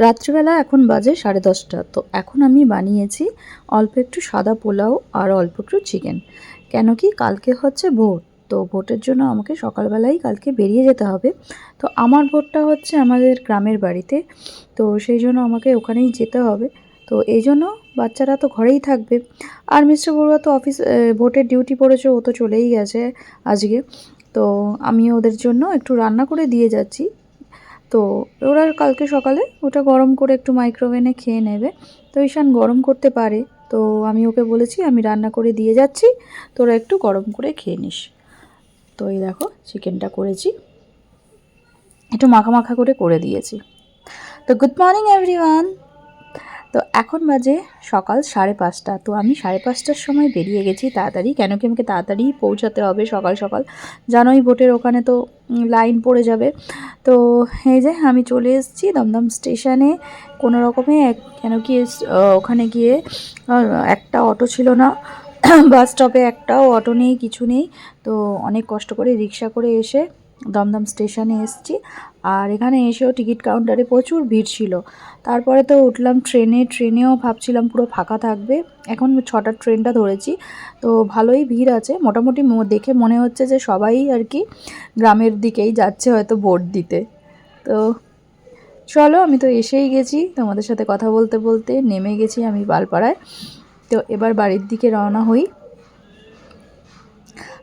রাত্রিবেলা এখন বাজে 10:30। তো এখন আমি বানিয়েছি অল্প একটু সাদা পোলাও আর অল্প একটু চিকেন। কেন কি কালকে হচ্ছে ভোট, তো ভোটের জন্য আমাকে সকালবেলাই কালকে বেরিয়ে যেতে হবে। তো আমার ভোটটা হচ্ছে আমাদের গ্রামের বাড়িতে, তো সেই জন্য আমাকে ওখানেই যেতে হবে। তো এই জন্য বাচ্চারা তো ঘরেই থাকবে, আর মিস্টার বড়ুয়া তো ভোটের ডিউটি পড়েছে, ও তো চলেই গেছে আজকে। তো আমি ওদের জন্য একটু রান্না করে দিয়ে যাচ্ছি। তো ওরা কালকে সকালে ওটা গরম করে একটু মাইক্রোওভেনে খেয়ে নেবে। তো ঈশান গরম করতে পারে, তো আমি ওকে বলেছি আমি রান্না করে দিয়ে যাচ্ছি, তোরা একটু গরম করে খেয়ে নিস। তো এই দেখো চিকেনটা করেছি, একটু মাখা মাখা করে দিয়েছি। তো গুড মর্নিং এভরিওয়ান। তো এখন বাজে সকাল 5:30। তো আমি 5:30টার সময় বেরিয়ে গেছি তাড়াতাড়ি, কেন কি আমাকে তাড়াতাড়ি পৌঁছাতে হবে সকাল সকাল। জানোই ভোটের ওখানে তো লাইন পড়ে যাবে। তো এই যে আমি চলে এসেছি দমদম স্টেশনে কোনো রকমে। কেন কি ওখানে গিয়ে একটা অটো ছিল না, বাস স্টপে একটাও অটো নেই, কিছু নেই। তো অনেক কষ্ট করে রিক্সা করে এসে দমদম স্টেশনে এসেছি। আর এখানে এসেও টিকিট কাউন্টারে প্রচুর ভিড় ছিল। তারপরে তো উঠলাম ট্রেনেও ভাবছিলাম পুরো ফাঁকা থাকবে। এখন 6টার ট্রেনটা ধরেছি, তো ভালোই ভিড় আছে মোটামুটি। দেখে মনে হচ্ছে যে সবাই আর কি গ্রামের দিকেই যাচ্ছে হয়তো ভোট দিতে। তো চলো, আমি তো এসেই গেছি, তোমাদের সাথে কথা বলতে বলতে নেমে গেছি আমি বালপাড়ায়। তো এবার বাড়ির দিকে রওনা হই।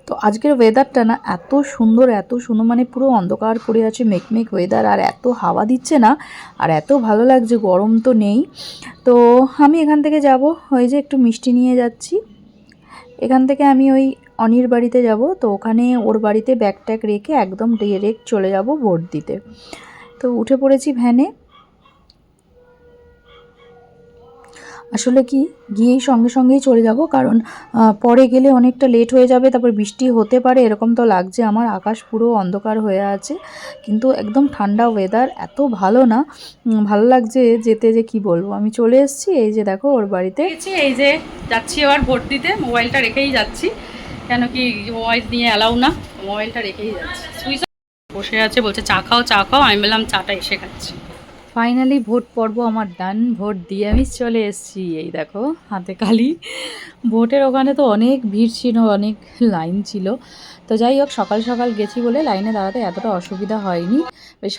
তো আজকের ওয়েদারটা না এত সুন্দর, এত সুন্দর, মানে পুরো অন্ধকার করে আছে, মেঘমেঘ ওয়েদার, আর এত হাওয়া দিচ্ছে না, আর এত ভালো লাগছে, গরম তো নেই। তো আমি এখান থেকে যাব, ওই যে একটু মিষ্টি নিয়ে যাচ্ছি। এখান থেকে আমি ওই অনির বাড়িতে যাব, তো ওখানে ওর বাড়িতে ব্যাগ ট্যাগ রেখে একদম ডিরেক্ট চলে যাব ভোট দিতে। তো উঠে পড়েছি ভ্যানে। আসলে কি গিয়েই সঙ্গেই চলে যাব, কারণ পরে গেলে অনেকটা লেট হয়ে যাবে, তারপর বৃষ্টি হতে পারে এরকম তো লাগছে আমার। আকাশ পুরো অন্ধকার হয়ে আছে, কিন্তু একদম ঠান্ডা ওয়েদার, এত ভালো না, ভালো লাগছে যেতে, যে কি বলবো। আমি চলে এসেছি, এই যে দেখো ওর বাড়িতে। এই যে যাচ্ছি এবার ভোট দিতে, মোবাইলটা রেখেই যাচ্ছি, কেন কি মোবাইল নিয়ে অ্যালাউ না, মোবাইলটা রেখেই যাচ্ছি। সুইচ বসে আছে, বলছে চা খাও চা খাও, আমি বললাম চাটা এসে খাচ্ছি। ফাইনালি ভোট পর্ব আমার ডান, ভোট দিয়ে আমি চলে এসেছি। এই দেখো হাতে কালি। ভোটের ওখানে তো অনেক ভিড় ছিল, অনেক লাইন ছিল। তো যাই হোক, সকাল সকাল গেছি বলে লাইনে দাঁড়াতে এতটা অসুবিধা হয়নি, বেশ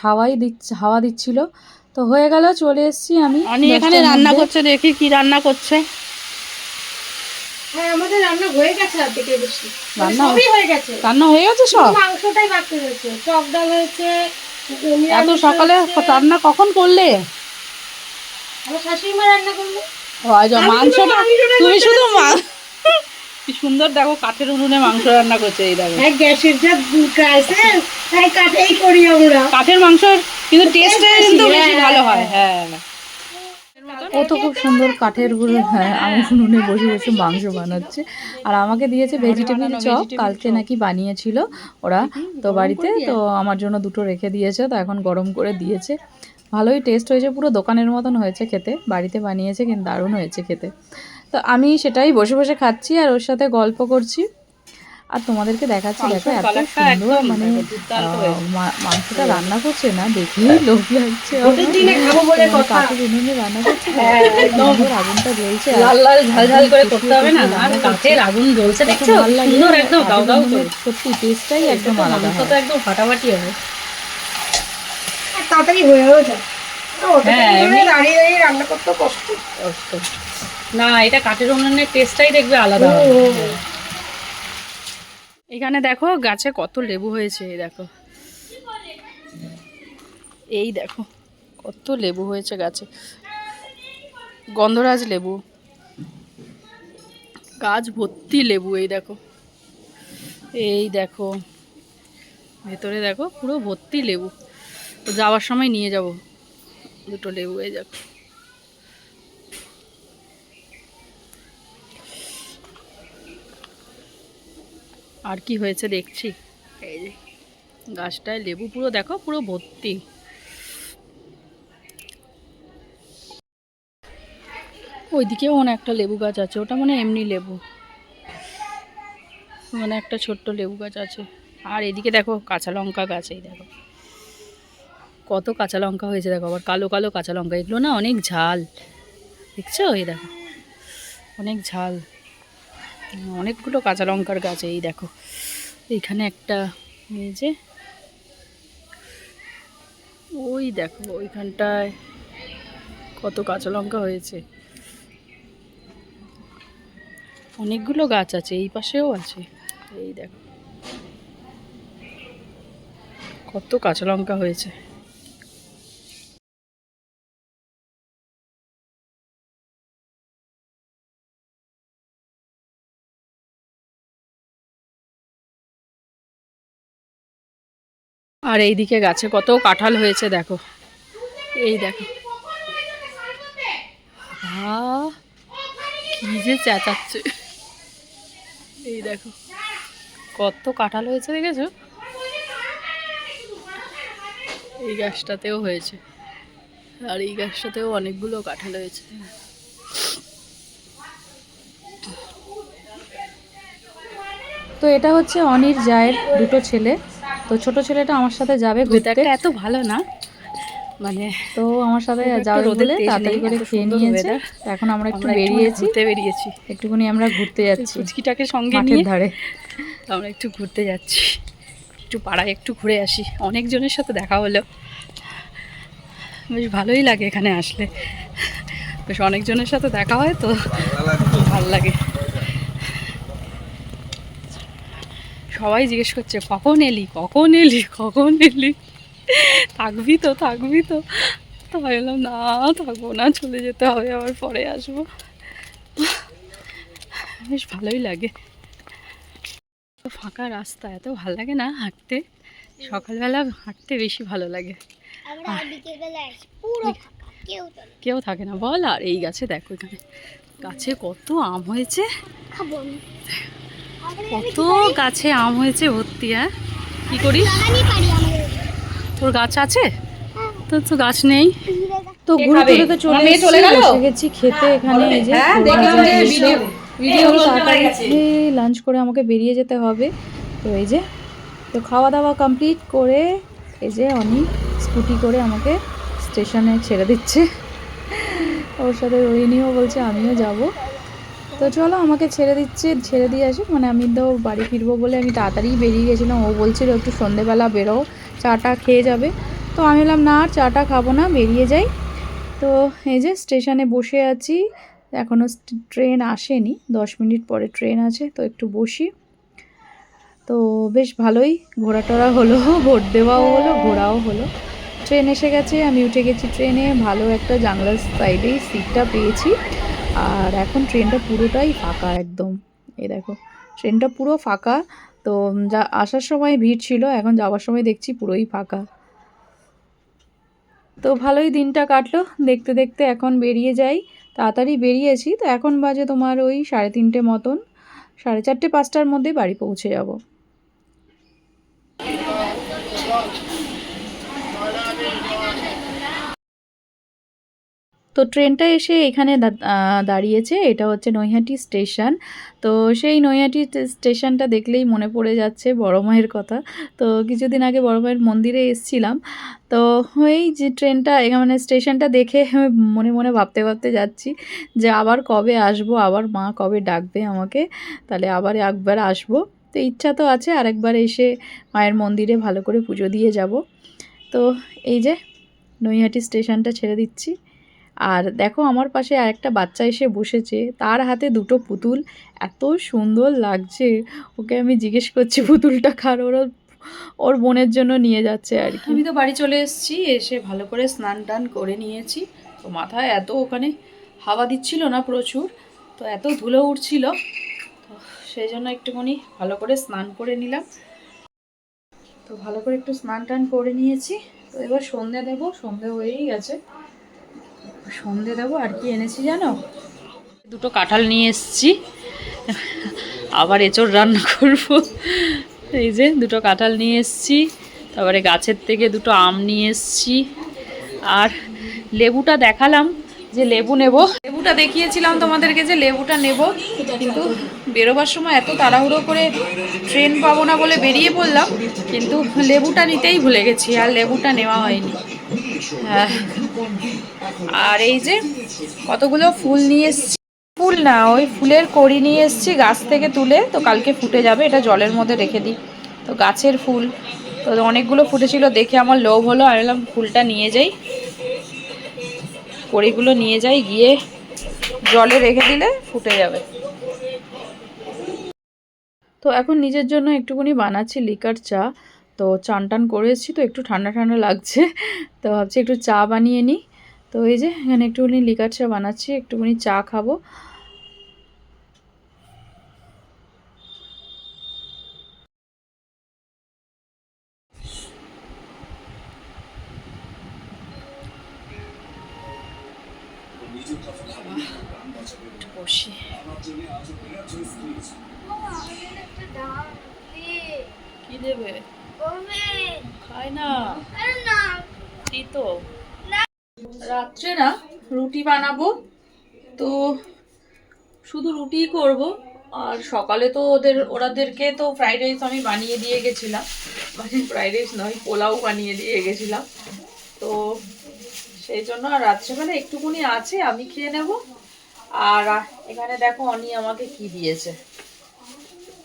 হাওয়া দিচ্ছিল। তো হয়ে গেল, চলে এসেছি আমি আমি এখানে 10টার রান্না মধ্যে। করছে, দেখি কি রান্না করছে। হ্যাঁ, আমাদের রান্না হয়ে গেছে অর্ধেকের বেশি, মানে রান্না সবই হয়ে গেছে, রান্না হয়ে গেছে শুধু সব? মাংসটাই বাকি রয়েছে। টক ডাল হয়েছে, এত নিরামিষ সকালে হয়েছে। রান্না কখন করলে? আমার শাশুড়ি মা রান্না করলো। মাংসটা আমি তো তুমি করতে শুধু পারছি না। কি সুন্দর দেখো, কাঠের উনুনে মাংস রান্না করছে, এই দেখো। হ্যাঁ, গ্যাসের যা ক্রাইসিস, তাই কাঠেই করি আমরা। কাঠের মাংস কিন্তু টেস্ট টেস্টে বেশি, কিন্তু বেশি হ্যাঁ ভালো হ্যাঁ হয়, হ্যাঁ। হ্যাঁ। ও তো খুব সুন্দর কাঠের গুঁড়ো, হ্যাঁ, আমার উনুনে বসে বসে মাংস বানাচ্ছে। আর আমাকে দিয়েছে ভেজিটেবিল চপ, কালকে নাকি বানিয়েছিল ওরা তো বাড়িতে, তো আমার জন্য দুটো রেখে দিয়েছে, তো এখন গরম করে দিয়েছে। ভালোই টেস্ট হয়েছে, পুরো দোকানের মতন হয়েছে খেতে, বাড়িতে বানিয়েছে কিন্তু দারুণ হয়েছে খেতে। তো আমি সেটাই বসে বসে খাচ্ছি আর ওর সাথে গল্প করছি, আর তোমাদেরকে দেখাচ্ছি। দেখো মাংসের এত কালারটা সুন্দর, একদম মানে দেখো দুর্দান্ত হয়েছে। মাংসটা রান্না করছে না, দেখেই লোভ লাগছে ভোটের আমার। দিনে খাবো তো বলে মানে কথা। কাঠের উনুনে রান্না করছে তো, হ্যাঁ, এত একদম সুন্দর আগুনটা জ্বলছে, আর লাল লাল ঝাল ঝাল একদম করে করতে ফুটিয়ে হবে না, ফুটিয়ে আর রান্না করছে। কাঠের আগুন জ্বলছে, তো খুব দেখছো ভালো কি লাগে, সুন্দর একদম দাউ কাঠের দাউ উনুনের করে। সত্যি টেস্টটাই এটা একদম তো আলাদা মাংস হয়। তো একদম ফাটাফাটি হবে। আর তাড়াতাড়ি হয়েও যায়, অতটা হ্যাঁ, উনুনে এমনি দাঁড়িয়ে দাঁড়িয়ে রান্না করতেও কষ্ট। কষ্ট। না, এটা কাঠের উনুনের টেস্টটাই দেখবে আলাদা হুম হবে। হুম হুম। হ্যাঁ। এখানে দেখো গাছে কত লেবু হয়েছে, এই দেখো, এই দেখো কত লেবু হয়েছে গাছে, গন্ধরাজ লেবু, গাছ ভর্তি লেবু, এই দেখো, এই দেখো ভেতরে দেখো পুরো ভর্তি লেবু। তো যাওয়ার সময় নিয়ে যাব দুটো লেবু, এই দেখো। আর কি হয়েছে দেখছি, এই যে গাছটায় লেবু পুরো দেখো, পুরো ভর্তি। ওইদিকেও মনে একটা লেবু গাছ আছে, ওটা মানে এমনি লেবু, মানে একটা ছোট্ট লেবু গাছ আছে। আর এদিকে দেখো কাঁচা লঙ্কা গাছ, এই দেখো কত কাঁচা লঙ্কা হয়েছে দেখো, আবার কালো কালো কাঁচা লঙ্কা, এগুলো না অনেক ঝাল, দেখছো? এই দেখো অনেক ঝাল, অনেকগুলো কাঁচা লঙ্কার গাছ। এই দেখো এইখানে একটা, এই যে ওই দেখো ওইখানটায় কত কাঁচা লঙ্কা হয়েছে, অনেকগুলো গাছ আছে, এই পাশেও আছে। এই দেখো কত কাঁচা লঙ্কা হয়েছে। আর এইদিকে গাছে কত কাঁঠাল হয়েছে দেখো, এই দেখো। কি যে চেঁচাচ্ছে, এই দেখো কত কাঁঠাল হয়েছে, দেখেছো? এই গাছটাতেও হয়েছে, আর এই গাছটাতেও অনেকগুলো কাঁঠাল হয়েছে। তো এটা হচ্ছে অনির জায়ের দুটো ছেলে। তো ছোট ছেলেটা আমার সাথে যাবে ঘুরতে। ওয়েদারটা এত ভালো না, মানে তো আমার সাথে খুব একটা যাবে রোদের বলে তেজ তাড়াতাড়ি নেই, করে এত খেয়ে সুন্দর নিয়েছে। weather। তো এখন আমরা একটু আমরা বেরিয়েছি, ঘুরতে বেরিয়েছি, একটুখানি আমরা ঘুরতে যাচ্ছি পুচকিটাকে সঙ্গে মাঠের নিয়ে ধারে। আমরা একটু ঘুরতে যাচ্ছি, একটু পাড়ায় একটু ঘুরে আসি। অনেকজনের সাথে দেখা হলো, বেশ ভালোই লাগে এখানে আসলে, বেশ অনেকজনের সাথে দেখা হয় তো ভালো লাগে। সবাই জিজ্ঞেস করছে কখন এলি, কখন এলি, কখন এলি, থাকবি তো, থাকবি তো। তো ভাবলাম না থাকবো না, চলে যেতে হবে, আবার পরে আসবো। বেশ ভালোই লাগে, ফাঁকা রাস্তা, এত ভালো লাগে না হাঁটতে, সকালবেলা হাঁটতে বেশি ভালো লাগে। কেউ থাকে না বল। আর এই গাছে দেখো, এখানে গাছে কত আম হয়েছে, কত গাছে আম হয়েছে ভর্তি। হ্যাঁ কি করি, তোর গাছ আছে? তোর তো গাছ নেই। তো ঘুরে ঘুরে তো চলে এসেছি, বসে গেছি খেতে এখানে। এই যে লাঞ্চ করে আমাকে বেরিয়ে যেতে হবে। তো এই যে, তো খাওয়া দাওয়া কমপ্লিট করে এই যে অনেক স্কুটি করে আমাকে স্টেশনে ছেড়ে দিচ্ছে। ওর সাথে রোহিণীও বলছে আমিও যাব। তো চলো আমাকে ছেড়ে দিচ্ছে, ছেড়ে দিয়ে আসুক। মানে আমি তো বাড়ি ফিরবো বলে আমি তাড়াতাড়ি বেরিয়ে গেছিলাম। ও বলছিল একটু সন্ধেবেলা বেরো, চাটা খেয়ে যাবে। তো আমি বললাম না, আর চাটা খাবো না, বেরিয়ে যাই। তো এই যে স্টেশনে বসে আছি, এখনও ট্রেন আসেনি, 10 মিনিট পরে ট্রেন আছে। তো একটু বসি। তো বেশ ভালোই ঘোরাটোরা হলো, ভোট দেওয়াও হলো, ঘোরাও হলো। ট্রেন এসে গেছে, আমি উঠে গেছি ট্রেনে। ভালো একটা জানলার সাইডেই সিটটা পেয়েছি। আর এখন ট্রেনটা পুরোটাই ফাঁকা একদম। এই দেখো ট্রেনটা পুরো ফাঁকা। তো যা আসার সময় ভিড় ছিল, এখন যাওয়ার সময় দেখছি পুরোই ফাঁকা। তো ভালোই দিনটা কাটলো দেখতে দেখতে। এখন বেরিয়ে যাই, তাড়াতাড়ি বেরিয়েছি। তো এখন বাজে তোমার ওই 3:30 মতন, 4:30 5টার মধ্যে বাড়ি পৌঁছে যাব। তো ট্রেনটা এসে এখানে দাঁড়িয়েছে। এটা হচ্ছে নৈহাটি স্টেশন। তো সেই নৈহাটি স্টেশনটা দেখলেই মনে পড়ে যাচ্ছে বড় মায়ের কথা। তো কিছুদিন আগে বড় মায়ের মন্দিরে এসেছিলাম। তো এই যে ট্রেনটা মানে স্টেশনটা দেখে মনে মনে ভাবতে ভাবতে যাচ্ছি যে আবার কবে আসবো, আবার মা কবে ডাকবে আমাকে, তাহলে আবার একবার আসবো। তো ইচ্ছা তো আছে আরেকবার এসে মায়ের মন্দিরে ভালো করে পুজো দিয়ে যাব। তো এই যে নৈহাটি স্টেশনটা ছেড়ে দিচ্ছি। আর দেখো আমার পাশে আরেকটা বাচ্চা এসে বসেছে, তার হাতে দুটো পুতুল, এত সুন্দর লাগছে। ওকে আমি জিজ্ঞেস করছি পুতুলটা কার, ওর বোনের জন্য নিয়ে যাচ্ছে আর কি। আমি তো বাড়ি চলে এসেছি, এসে ভালো করে স্নান টান করে নিয়েছি। তো মাথায় এত ওখানে হাওয়া দিচ্ছিল না প্রচুর, তো এত ধুলো উঠছিল, তো সেই জন্য একটুখানি ভালো করে স্নান করে নিলাম। তো ভালো করে একটু স্নান টান করে নিয়েছি। তো এবার সন্ধে দেবো, সন্ধে হয়েই গেছে, সন্ধে দেবো। আর কি এনেছি জানো, দুটো কাঁঠাল নিয়ে এসেছি, আবার এঁচোড় রান্না করব। এই যে দুটো কাঁঠাল নিয়ে এসেছি, তারপরে গাছের থেকে দুটো আম নিয়ে এসেছি। আর লেবুটা দেখালাম, যে লেবু নেব, লেবুটা দেখিয়েছিলাম তোমাদেরকে যে লেবুটা নেব, কিন্তু বেরোবার সময় এত তাড়াহুড়ো করে ট্রেন পাবো না বলে বেরিয়ে পড়লাম, কিন্তু লেবুটা নিতেই ভুলে গেছি আর লেবুটা নেওয়া হয়নি। হ্যাঁ, আর এই যে কতগুলো ফুল নিয়ে এসছি, ফুল না ওই ফুলের কড়ি নিয়ে এসছি গাছ থেকে তুলে, তো কালকে ফুটে যাবে, এটা জলের মধ্যে রেখে দিই। তো গাছের ফুল তো অনেকগুলো ফুটেছিল, দেখে আমার লোভ হলো, আমি বললাম ফুলটা নিয়ে যাই, কড়িগুলো নিয়ে যাই, গিয়ে জলে রেখে দিলে ফুটে যাবে। তো এখন নিজের জন্য একটুখানি বানাচ্ছি লিকার চা। তো চান টান করে এসেছি, তো একটু ঠান্ডা ঠান্ডা লাগছে, তো ভাবছি একটু চা বানিয়ে নিই। তো এই যে এখানে একটুখানি লিকার চা বানাচ্ছি, একটুখানি চা খাবো। বসি কি দেবে, খাই না তো। রাত্রে না রুটি বানাবো, তো শুধু রুটিই করব। আর সকালে তো ওরাদেরকে তো ফ্রাইড রাইস আমি বানিয়ে দিয়ে গেছিলাম, মানে ফ্রাইড রাইস নয়, পোলাও বানিয়ে দিয়ে গেছিলাম। তো সেই জন্য আর রাত্রেবেলা একটুকুনি আছে, আমি খেয়ে নেব। আর এখানে দেখো অনি আমাকে কি দিয়েছে,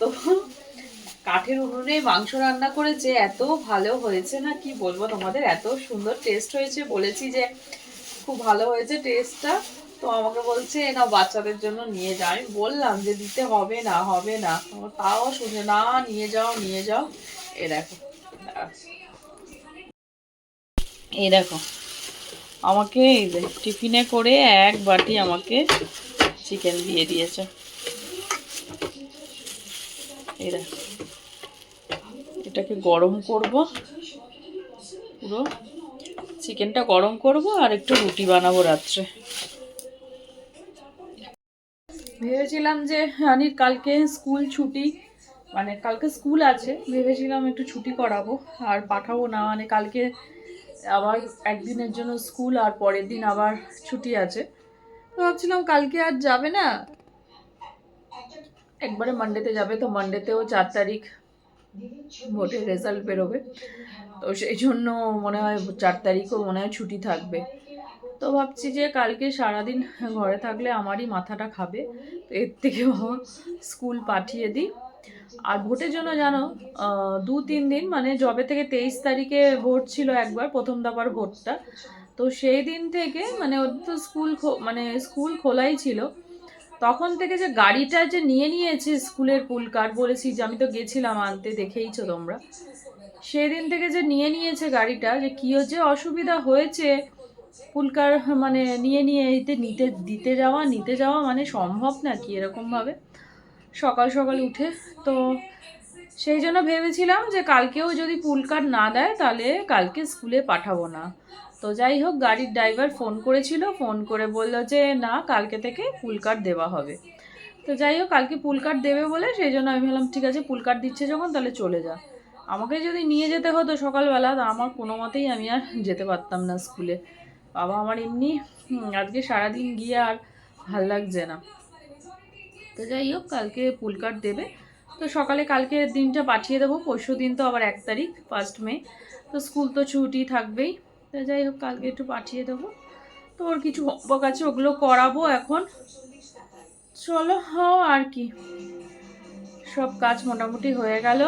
তো কাঠের উনুনে মাংস রান্না করেছে, এত ভালো হয়েছে না কি বলবো তোমাদের, এত সুন্দর টেস্ট হয়েছে, বলেছি যে খুব ভালো হয়েছে টেস্টটা। তো আমাকে বলছে না বাচ্চাদের জন্য নিয়ে যাও, আমি বললাম যে দিতে হবে না হবে না, তাও শুনে না, নিয়ে যাও নিয়ে যাও। এ দেখো, এই দেখো আমাকে এই যে টিফিনে করে এক বাটি আমাকে চিকেন দিয়ে দিয়েছে। এই দেখো, এটাকে গরম করব, পুরো চিকেনটা গরম করব আর একটু রুটি বানাবো রাত্রে। ভেবেছিলাম যে রানির কালকে স্কুল ছুটি, মানে কালকে স্কুল আছে, ভেবেছিলাম একটু ছুটি করাবো আর পাঠাবো না, মানে কালকে আবার একদিনের জন্য স্কুল আর পরের দিন আবার ছুটি আছে। তো ভাবছিলাম কালকে আর যাবে না, একবারে মানডেতে যাবে। তো মানডেতেও 4 তারিখ ভোটের রেজাল্ট বেরোবে, তো সেই জন্য মনে হয় 4 তারিখও মনে হয় ছুটি থাকবে। তো ভাবছি যে কালকে সারাদিন ঘরে থাকলে আমারই মাথাটা খাবে, তো এর থেকে স্কুল পাঠিয়ে দিই। আর ভোটের জন্য জানো 2-3 দিন, মানে যবে থেকে 23 তারিখে ভোট ছিল একবার প্রথম দফার ভোটটা, তো সেই দিন থেকে মানে ওদের তো মানে স্কুল খোলাই ছিল, তখন থেকে যে গাড়িটা যে নিয়ে নিয়েছে স্কুলের পুল কার্ড, বলেছি যে আমি তো গেছিলাম আনতে, দেখেইছো তোমরা, সেদিন থেকে যে নিয়ে নিয়েছে গাড়িটা, যে কি যে অসুবিধা হয়েছে পুলকার, মানে নিয়ে নিতে নিতে যাওয়া মানে সম্ভব না কি এরকমভাবে সকাল সকাল উঠে। তো সেই জন্য ভেবেছিলাম যে কালকেও যদি পুলকার না দেয় তাহলে কালকে স্কুলে পাঠাবো না। তো যাই হোক, গাড়ির ড্রাইভার ফোন করেছিল, ফোন করে বললো যে না কালকে থেকে পুলকার দেওয়া হবে। তো যাই হোক, কালকে পুলকার দেবে বলে সেই জন্য আমি ভাবলাম ঠিক আছে, পুলকার দিচ্ছে যখন তাহলে চলে যা। আমাকে যদি নিয়ে যেতে হতো সকালবেলা, তা আমার কোনো মতেই আমি আর যেতে পারতাম না স্কুলে। বাবা আমার এমনি আজকে সারাদিন গিয়ে আর ভাল লাগছে না। তো যাই হোক, কালকে পুলকার দেবে, তো সকালে কালকে দিনটা পাঠিয়ে দেবো। পরশু দিন তো আবার 1 তারিখ 1 মে, তো স্কুল তো ছুটি থাকবেই। তো যাই হোক, কালকে একটু পাঠিয়ে দেবো। তো ওর কিছু হোমওয়ার্ক আছে, ওগুলো করাবো এখন। চলো আর কি, সব কাজ মোটামুটি হয়ে গেল।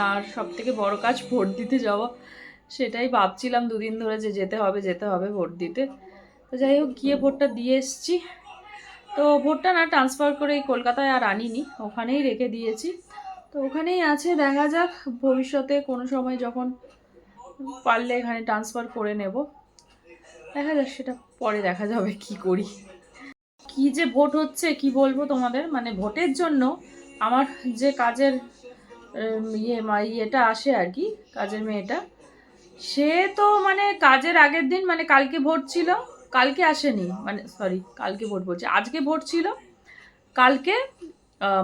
আর সব থেকে বড় কাজ ভোট দিতে যাওয়া, সেটাই ভাবছিলাম 2 দিন ধরে যে যেতে হবে ভোট দিতে। তো যাই হোক, গিয়ে ভোটটা দিয়ে এসছি। তো ভোটটা না ট্রান্সফার করে এই কলকাতায় আর আনিনি, ওখানেই রেখে দিয়েছি। তো ওখানেই আছে, দেখা যাক ভবিষ্যতে কোনো সময় যখন পারলে এখানে ট্রান্সফার করে নেব, দেখা যাক, সেটা পরে দেখা যাবে কি করি। কি যে ভোট হচ্ছে কি বলবো তোমাদের, মানে ভোটের জন্য আমার যে কাজের ইয়েটা আসে আর কি, কাজের মেয়েটা, সে তো মানে কাজের আগের দিন, মানে কালকে ভোট ছিল, কালকে আসেনি, মানে সরি কালকে ভোট বলছে, আজকে ভোট ছিল, কালকে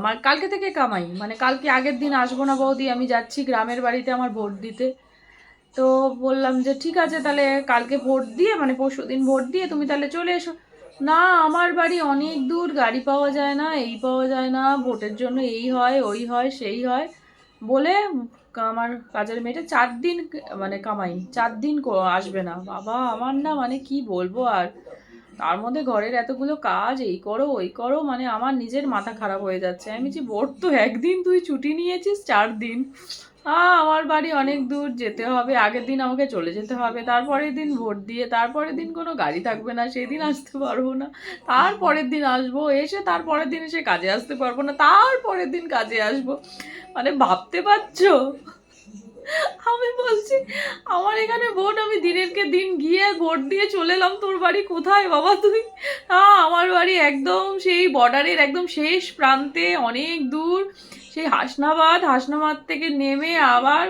মানে কালকে থেকে কামাই, মানে কালকে আগের দিন আসবো না বৌদি, আমি যাচ্ছি গ্রামের বাড়িতে আমার ভোট দিতে। তো বললাম যে ঠিক আছে তাহলে কালকে ভোট দিয়ে, মানে পরশু দিন ভোট দিয়ে তুমি তাহলে চলে এসো। না, আমার বাড়ি অনেক দূর, গাড়ি পাওয়া যায় না, এই পাওয়া যায় না, ভোটের জন্য এই হয় ওই হয় সেই হয় বলে আমার কাজের মেয়েটা 4 দিন মানে কামাই, 4 দিন আসবে না। বাবা আমার না মানে কি বলবো আর, তার মধ্যে ঘরের এতগুলো কাজ, এই করো ওই করো, মানে আমার নিজের মাথা খারাপ হয়ে যাচ্ছে। আমি যে ভোট তো একদিন, তুই ছুটি নিয়েছিস 4 দিন। আমার বাড়ি অনেক দূর যেতে হবে, আগের দিন আমাকে চলে যেতে হবে, তারপরের দিন ভোট দিয়ে তারপরের দিন কোনো গাড়ি থাকবে না, সেদিন আসতে পারবো না, তারপরের দিন আসবো, এসে তারপরের দিন এসে কাজে আসতে পারবো না, তারপরের দিন কাজে আসবো। মানে ভাবতে পারছো? আমি বলছি আমার এখানে ভোট, আমি দিনেরকে দিন গিয়ে ভোট দিয়ে চলে এলাম, তোর বাড়ি কোথায় বাবা তুই? আমার বাড়ি একদম সেই বর্ডারের একদম শেষ প্রান্তে, অনেক দূর, সেই হাসনাবাদ থেকে নেমে আবার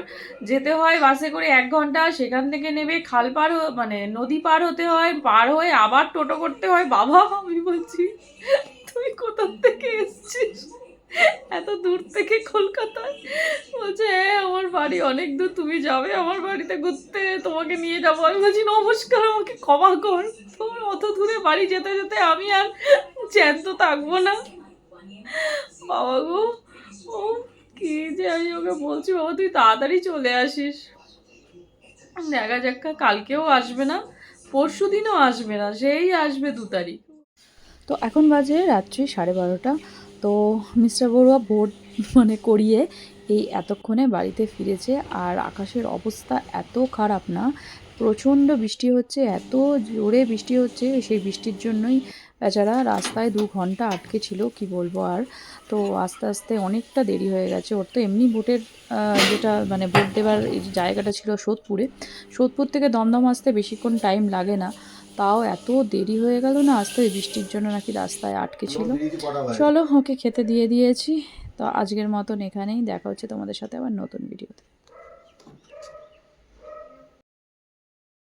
যেতে হয় বাসে করে 1 ঘন্টা, সেখান থেকে নেমে খাল পার মানে নদী পার হতে হয়, পার হয়ে আবার টোটো করতে হয়। বাবা আমি বলছি তুই কোথা থেকে এসছিস এত দূর থেকে কলকাতায়? বলছে হ্যাঁ আমার বাড়ি অনেক দূর, তুমি যাবে আমার বাড়িতে ঘুরতে, তোমাকে নিয়ে যাবো। আমি বলছি নমস্কার, আমাকে ক্ষমা কর, তোর অত দূরে বাড়ি যেতে যেতে আমি আর জ্যান্ত থাকবো না। বাবা গো, ও কি যে, আমি ওকে বলছি বাবা তুই তাড়াতাড়ি চলে আসিস, দেখা যাক, কালকেও আসবে না, পরশু দিনও আসবে না, সেই আসবে 2 তারিখ। তো এখন বাজে রাত্রি 12:30। তো মিস্টার বড়ুয়া ভোট মানে করিয়ে এই এতক্ষণে বাড়িতে ফিরেছে। আর আকাশের অবস্থা এত খারাপ না, প্রচণ্ড বৃষ্টি হচ্ছে, এত জোরে বৃষ্টি হচ্ছে, সেই বৃষ্টির জন্যই বেচারা রাস্তায় 2 ঘন্টা আটকে ছিল, কি বলবো আর। তো আস্তে আস্তে অনেকটা দেরি হয়ে গেছে। ওর তো এমনি ভোটের যেটা মানে ভোট দেওয়ার এই যে জায়গাটা ছিল সোদপুর থেকে দমদম আসতে বেশিক্ষণ টাইম লাগে না, তাও এত দেরি হয়ে গেল না আসতে, বৃষ্টির জন্য নাকি রাস্তায় আটকে ছিল। চলো ওকে খেতে দিয়ে দিয়েছি। তো আজকের মতন এখানেই, দেখা হচ্ছে তোমাদের সাথে আবার নতুন ভিডিওতে।